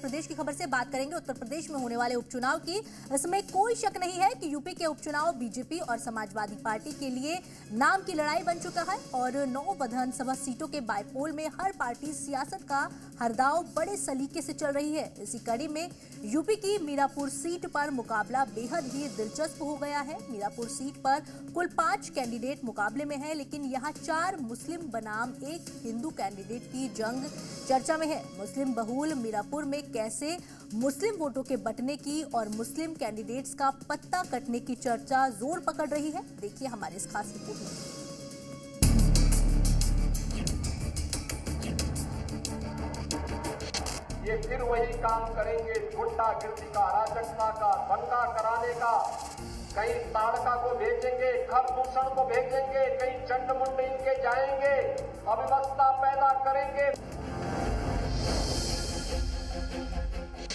प्रदेश की खबर से बात करेंगे। उत्तर प्रदेश में होने वाले उपचुनाव की इसमें कोई शक नहीं है कि यूपी के उपचुनाव बीजेपी और समाजवादी पार्टी के लिए नाम की लड़ाई बन चुका है और 9 विधानसभा सीटों के बायपोल में हर पार्टी सियासत का हरदाव बड़े सलीके से चल रही है। इसी कड़ी में यूपी की मीरापुर सीट पर मुकाबला बेहद ही दिलचस्प हो गया है। मीरापुर सीट पर कुल 5 कैंडिडेट मुकाबले में हैं, लेकिन यहाँ 4 मुस्लिम बनाम 1 हिंदू कैंडिडेट की जंग चर्चा में है। मुस्लिम बहुल मीरापुर में कैसे मुस्लिम वोटों के बंटने की और मुस्लिम कैंडिडेट्स का पत्ता कटने की चर्चा जोर पकड़ रही है, देखिए हमारे इस खास रिपोर्ट में। ये फिर वही काम करेंगे, गुंडागिर्दी का, अराजकता का, दंगा कराने का। कहीं ताड़का को भेजेंगे, खरदूषण को भेजेंगे, कहीं चंडमुंड इनके जाएंगे, अव्यवस्था पैदा करेंगे।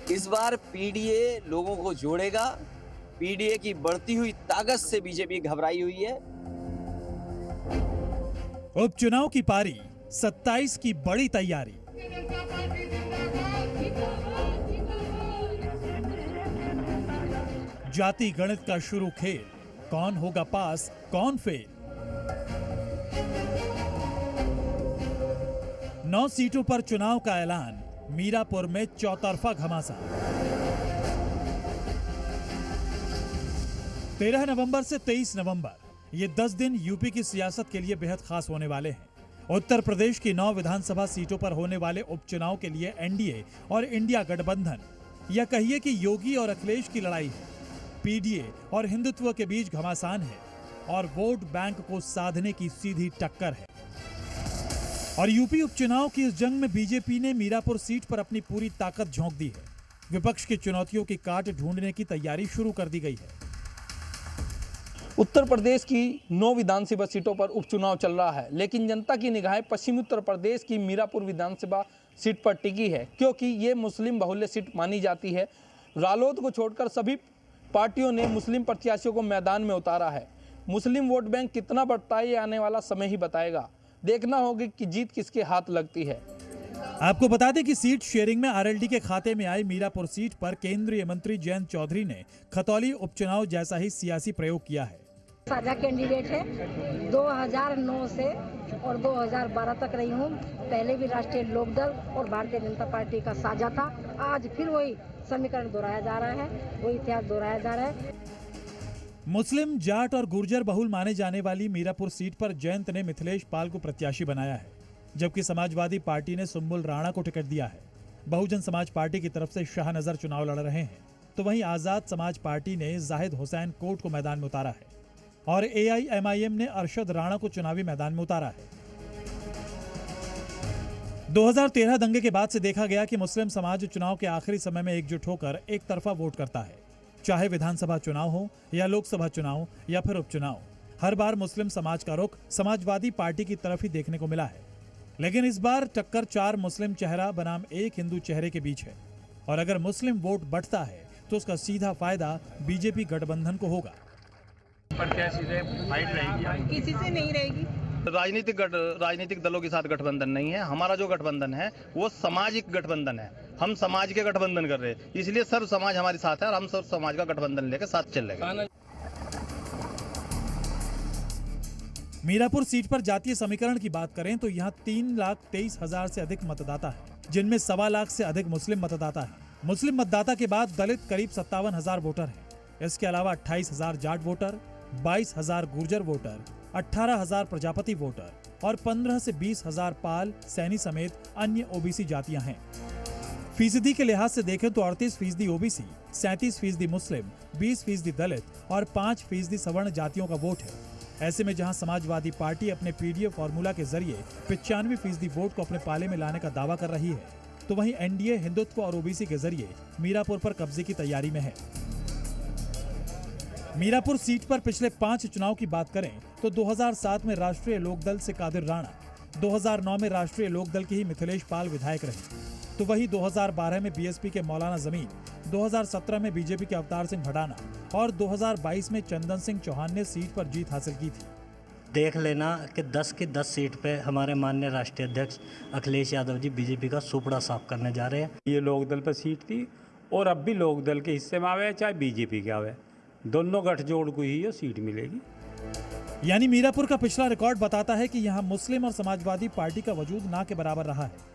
इस बार पीडीए लोगों को जोड़ेगा। पीडीए की बढ़ती हुई ताकत से बीजेपी घबराई हुई है। उपचुनाव की पारी, 27 की बड़ी तैयारी। जाति गणित का शुरू खेल, कौन होगा पास कौन फेल। 9 सीटों पर चुनाव का ऐलान, मीरापुर में चौतरफा घमासान। 13 नवंबर से 23 नवंबर, ये 10 दिन यूपी की सियासत के लिए बेहद खास होने वाले हैं। उत्तर प्रदेश की 9 विधानसभा सीटों पर होने वाले उपचुनाव के लिए एनडीए और इंडिया गठबंधन, या कहिए कि योगी और अखिलेश की लड़ाई है। पीडीए और हिंदुत्व के बीच घमासान है और वोट बैंक को साधने की सीधी टक्कर है। और यूपी उपचुनाव की इस जंग में बीजेपी ने मीरापुर सीट पर अपनी पूरी ताकत झोंक दी है। विपक्ष की चुनौतियों की काट ढूंढने की तैयारी शुरू कर दी गई है। उत्तर प्रदेश की 9 विधानसभा सीटों पर उपचुनाव चल रहा है, लेकिन जनता की निगाहें पश्चिमी उत्तर प्रदेश की मीरापुर विधानसभा सीट पर टिकी है, क्योंकि ये मुस्लिम बहुल्य सीट मानी जाती है। रालोद को छोड़कर सभी पार्टियों ने मुस्लिम प्रत्याशियों को मैदान में उतारा है। मुस्लिम वोट बैंक कितना बढ़ता है, ये आने वाला समय ही बताएगा। देखना होगा कि जीत किसके हाथ लगती है। आपको बता दें कि सीट शेयरिंग में आरएलडी के खाते में आई मीरापुर सीट पर केंद्रीय मंत्री जयंत चौधरी ने खतौली उपचुनाव जैसा ही सियासी प्रयोग किया है। साझा कैंडिडेट है, 2009 से और 2012 तक रही हूँ। पहले भी राष्ट्रीय लोकदल और भारतीय जनता पार्टी का साझा था। आज फिर वही समीकरण दोहराया जा रहा है, वही इतिहास दोहराया जा रहा है। मुस्लिम, जाट और गुर्जर बहुल माने जाने वाली मीरापुर सीट पर जयंत ने मिथिलेश पाल को प्रत्याशी बनाया है, जबकि समाजवादी पार्टी ने सुम्बुल राणा को टिकट दिया है। बहुजन समाज पार्टी की तरफ से शाहनजर चुनाव लड़ रहे हैं, तो वहीं आजाद समाज पार्टी ने जाहिद हुसैन कोट को मैदान में उतारा है और एआईएमआईएम ने अरशद राणा को चुनावी मैदान में उतारा है। 2013 दंगे के बाद से देखा गया कि मुस्लिम समाज चुनाव के आखिरी समय में एकजुट होकर एक तरफा वोट करता है, चाहे विधानसभा चुनाव हो या लोकसभा चुनाव या फिर उपचुनाव। हर बार मुस्लिम समाज का रुख समाजवादी पार्टी की तरफ ही देखने को मिला है, लेकिन इस बार टक्कर 4 मुस्लिम चेहरा बनाम 1 हिंदू चेहरे के बीच है और अगर मुस्लिम वोट बढ़ता है तो उसका सीधा फायदा बीजेपी गठबंधन को होगा। प्रत्याशी से फाइट रहेगी, किसी से नहीं रहेगी। राजनीतिक दलों के साथ गठबंधन नहीं है। हमारा जो गठबंधन है वो सामाजिक गठबंधन है। हम समाज के गठबंधन कर रहे हैं, इसलिए सर्व समाज हमारे साथ है और हम सर्व समाज का गठबंधन लेकर साथ चलेंगे। मीरापुर सीट पर जातीय समीकरण की बात करें तो यहाँ 3,23,000 से अधिक मतदाता है, जिनमें 1.25 लाख से अधिक मुस्लिम मतदाता है। मुस्लिम मतदाता के बाद दलित करीब 57,000 वोटर है। इसके अलावा 28,000 Jat voter, 22,000 Gurjar voter, 18,000 Prajapati voter और 15 से 20,000 पाल, सैनी समेत अन्य ओबीसी जातियां हैं। फीसदी के लिहाज से देखें तो 38% ओबीसी, 37% मुस्लिम, 20% दलित और 5% सवर्ण जातियों का वोट है। ऐसे में जहां समाजवादी पार्टी अपने पीडीए फॉर्मूला के जरिए 95% वोट को अपने पाले में लाने का दावा कर रही है, तो वहीं एनडीए हिंदुत्व और ओबीसी के जरिए मीरापुर पर कब्जे की तैयारी में है। मीरापुर सीट पर पिछले 5 चुनाव की बात करें तो 2007 में राष्ट्रीय लोकदल से कादिर राणा, 2009 में राष्ट्रीय लोकदल के ही मिथिलेश पाल विधायक रहे, तो वही 2012 में बीएसपी के मौलाना जमीन, 2017 में बीजेपी के अवतार सिंह भडाना और 2022 में चंदन सिंह चौहान ने सीट पर जीत हासिल की थी। देख लेना कि 10 की 10 सीट पे हमारे माननीय राष्ट्रीय अध्यक्ष अखिलेश यादव जी बीजेपी का सुपड़ा साफ करने जा रहे हैं। ये लोकदल पर सीट थी और अब भी लोकदल के हिस्से में आवे चाहे बीजेपी के आवे, दोनों गठजोड़ को ही ये सीट मिलेगी। यानी मीरापुर का पिछला रिकॉर्ड बताता है कि यहाँ मुस्लिम और समाजवादी पार्टी का वजूद ना के बराबर रहा है,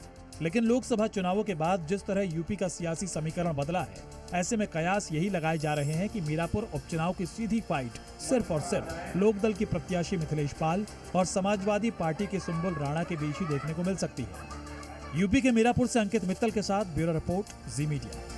लेकिन लोकसभा चुनावों के बाद जिस तरह यूपी का सियासी समीकरण बदला है, ऐसे में कयास यही लगाए जा रहे हैं कि मीरापुर उपचुनाव की सीधी फाइट सिर्फ और सिर्फ लोकदल की प्रत्याशी मिथिलेश पाल और समाजवादी पार्टी के सुंबुल राणा के बीच ही देखने को मिल सकती है। यूपी के मीरापुर से अंकित मित्तल के साथ ब्यूरो रिपोर्ट, जी मीडिया।